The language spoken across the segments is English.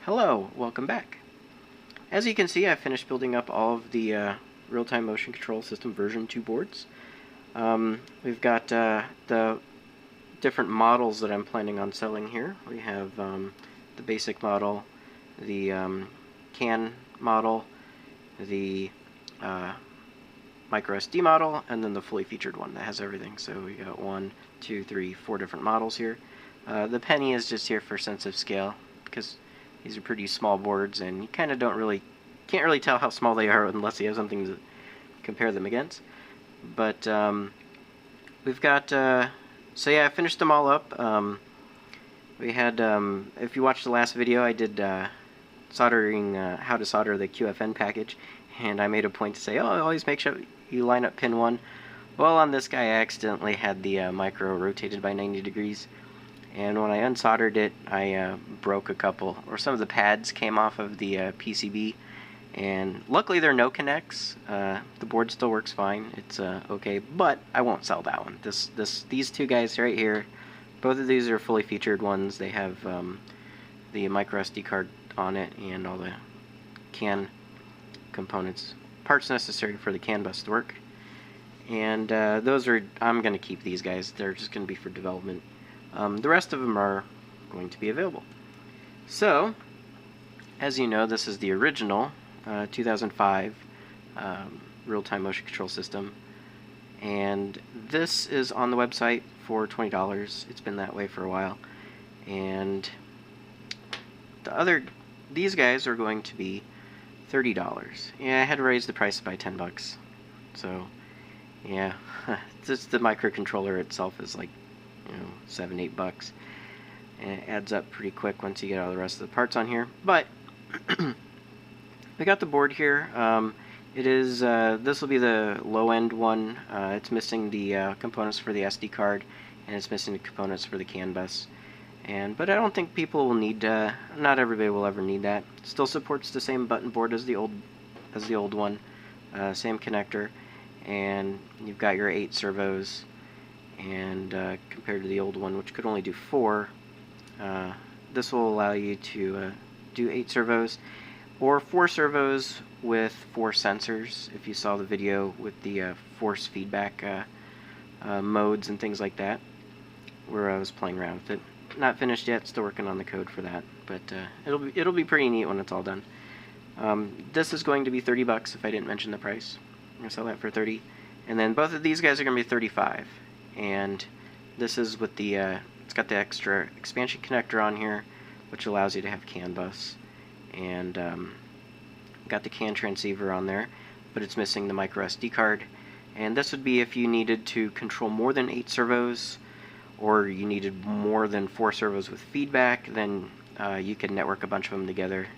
Hello, welcome back. As you can see, I finished building up all of the real-time motion control system version 2 boards. We've got the different models that I'm planning on selling here. We have the basic model, the CAN model, the micro SD model, and then the fully featured one that has everything. So we got 1, 2, 3, 4 different models here. The penny is just here for sense of scale, because these are pretty small boards, and you kind of can't really tell how small they are unless you have something to compare them against. But we've got, so yeah, I finished them all up. We had, if you watched the last video, I did soldering, how to solder the QFN package, and I made a point to say, oh, always make sure you line up pin 1. Well, on this guy, I accidentally had the micro rotated by 90 degrees. And when I unsoldered it, I broke a couple, or some of the pads came off of the PCB. And luckily there are no connects. The board still works fine. It's okay, but I won't sell that one. These two guys right here, both of these are fully featured ones. They have the micro SD card on it and all the CAN components, parts necessary for the CAN bus to work. And those are, I'm going to keep these guys. They're just going to be for development. The rest of them are going to be available. So, as you know, this is the original 2005 real-time motion control system, and this is on the website for $20. It's been that way for a while, and these guys are going to be $30. Yeah, I had to raise the price by $10. So, yeah, just the microcontroller itself is like, $7-8, and it adds up pretty quick once you get all the rest of the parts on here. But we got the board here. It is this will be the low-end one. It's missing the components for the SD card, and it's missing the components for the CAN bus. But I don't think people will need. Not everybody will ever need that. It still supports the same button board as the old one, same connector, and you've got your 8 servos. And compared to the old one, which could only do 4, this will allow you to do 8 servos or 4 servos with 4 sensors. If you saw the video with the force feedback modes and things like that, where I was playing around with it. Not finished yet, still working on the code for that, but it'll be pretty neat when it's all done. This is going to be $30 if I didn't mention the price. I'm gonna sell that for $30, and then both of these guys are gonna be $35. And this is with the it's got the extra expansion connector on here, which allows you to have CAN bus, and got the CAN transceiver on there, but it's missing the micro SD card. And this would be if you needed to control more than 8 servos, or you needed more than 4 servos with feedback. Then you could network a bunch of them together,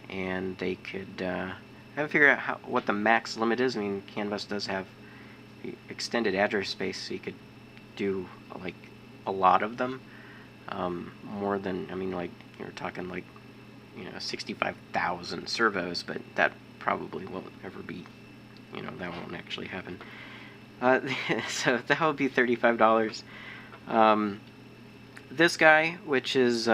and they could I haven't figured out what the max limit is. I mean, CAN bus does have extended address space, so you could do like a lot of them, more than, I mean, like you're talking like 65,000 servos, but that probably won't ever be, that won't actually happen. So that would be $35. This guy, which is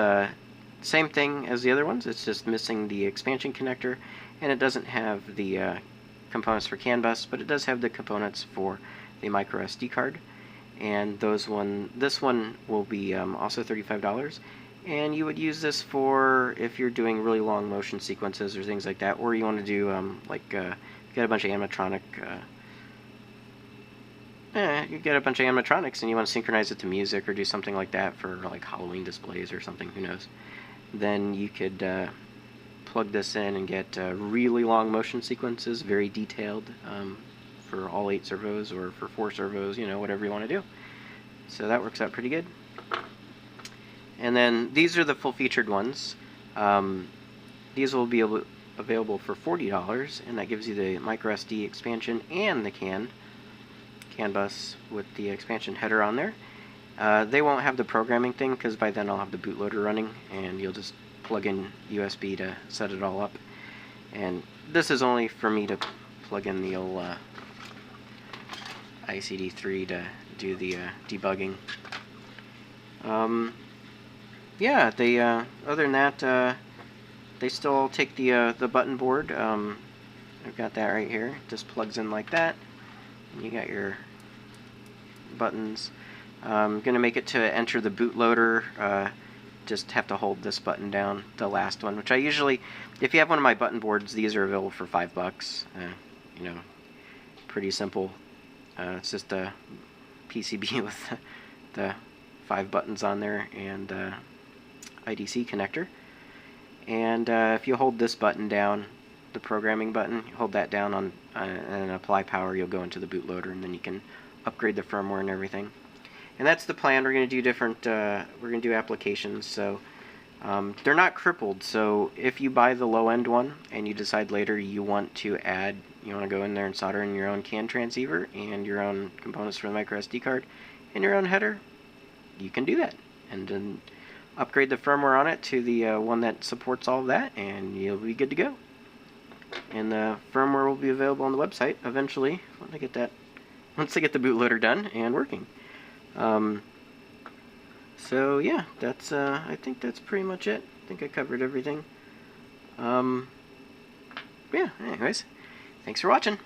same thing as the other ones, it's just missing the expansion connector, and it doesn't have the components for CAN bus, but it does have the components for the micro SD card. And this one will be also $35, and you would use this for if you're doing really long motion sequences or things like that, or you want to do you get a bunch of animatronic, you get a bunch of animatronics and you want to synchronize it to music or do something like that for like Halloween displays or something, who knows, then you could plug this in and get really long motion sequences, very detailed, for all 8 servos or for 4 servos, whatever you want to do. So that works out pretty good. And then these are the full featured ones. These will be available for $40, and that gives you the micro SD expansion and the CAN bus with the expansion header on there. They won't have the programming thing, because by then I'll have the bootloader running, and you'll just plug in USB to set it all up. And this is only for me to plug in the old ICD3 to do the debugging. Yeah, they other than that, they still take the button board. I've got that right here. It just plugs in like that. And you got your buttons. I'm going to make it to enter the bootloader. Just have to hold this button down, the last one, which I usually, if you have one of my button boards, these are available for $5. You know, pretty simple. It's just a PCB with the 5 buttons on there and IDC connector. And if you hold this button down, the programming button, you hold that down on and apply power, you'll go into the bootloader, and then you can upgrade the firmware and everything. And that's the plan. We're going to do different, we're going to do applications. So they're not crippled. So if you buy the low-end one and you decide later you want to add, you want to go in there and solder in your own CAN transceiver and your own components for the micro SD card and your own header, you can do that. And then upgrade the firmware on it to the one that supports all of that, and you'll be good to go. And the firmware will be available on the website eventually once I get the bootloader done and working. So yeah, that's I think that's pretty much it. I think I covered everything. Yeah, anyways, thanks for watching.